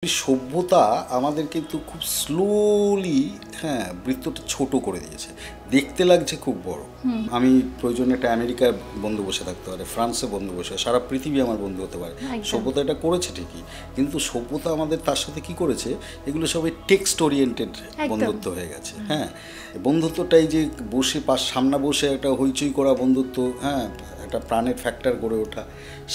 সভ্যতা আমাদের কিন্তু খুব স্লোলি বৃত্তটা ছোট করে দিয়েছে, দেখতে লাগছে খুব বড়। আমি প্রয়োজনে একটা আমেরিকার বন্ধু বসে থাকতে পারে, ফ্রান্সে বন্ধু বসে, সারা পৃথিবী আমার বন্ধু হতে পারে। সভ্যতা এটা করেছে ঠিকই, কিন্তু সভ্যতা আমাদের তার সাথে কি করেছে, এগুলো সবাই টেক্সট ওরিয়েন্টেড বন্ধুত্ব হয়ে গেছে। বন্ধুত্বটাই যে বসে সামনে বসে একটা হইচই করা বন্ধুত্ব, একটা প্রাণের ফ্যাক্টর গড়ে ওঠা,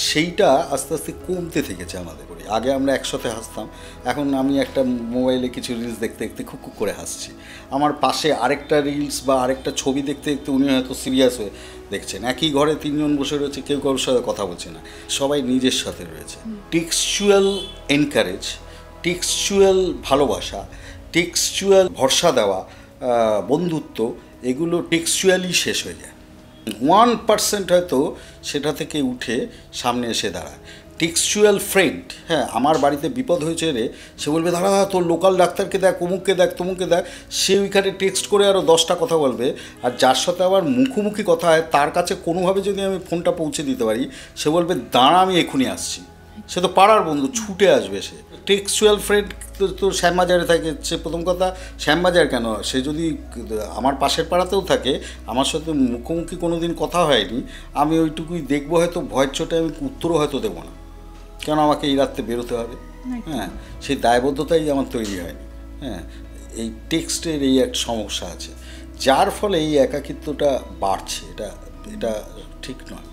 সেইটা আস্তে আস্তে কমতে থেকেছে আমাদের। আগে আমরা একসাথে হাসতাম, এখন আমি একটা মোবাইলে কিছু রিলস দেখতে দেখতে খুব খুব করে হাসছি, আমার পাশে আরেকটা রিলস বা আরেকটা ছবি দেখতে দেখতে উনি হয়তো সিরিয়াস হয়ে দেখছেন। একই ঘরে তিনজন বসে রয়েছে, কেউ কারোর সাথে কথা বলছে না, সবাই নিজের সাথে রয়েছে। টেক্সচুয়াল এনকারেজ, টেক্সচুয়াল ভালোবাসা, টেক্সচুয়াল ভরসা দেওয়া বন্ধুত্ব, এগুলো টেক্সচুয়ালি শেষ হয়ে যায়। 1% হয়তো সেটা থেকে উঠে সামনে এসে দাঁড়ায়। টেক্সচুয়াল ফ্রেন্ড, আমার বাড়িতে বিপদ হয়েছে রে, সে বলবে দাঁড়া তোর লোকাল ডাক্তারকে দেখ, অমুককে দেখ, তমুককে দেখ, সে ওইখানে টেক্সট করে আরও 10টা কথা বলবে। আর যার সাথে আবার মুখোমুখি কথা হয়, তার কাছে কোনোভাবে যদি আমি ফোনটা পৌঁছে দিতে পারি, সে বলবে দাঁড়া আমি এখনই আসছি। সে তো পাড়ার বন্ধু, ছুটে আসবে সে। টেক্সচুয়াল ফ্রেন্ড তো শ্যামবাজারে থাকে, সে প্রথম কথা শ্যামবাজার কেন, সে যদি আমার পাশের পাড়াতেও থাকে, আমার সাথে মুখোমুখি কোনো দিন কথা হয়নি, আমি ওইটুকুই দেখবো, হয়তো ভয়ের চোটে আমি উত্তরও হয়তো দেবো না, কেন আমাকে এই রাত্রে বেরোতে হবে। সেই দায়বদ্ধতাই আমার তৈরি হয়নি। এই টেক্সটের এই এক সমস্যা আছে, যার ফলে এই একাকিত্বটা বাড়ছে। এটা ঠিক নয়।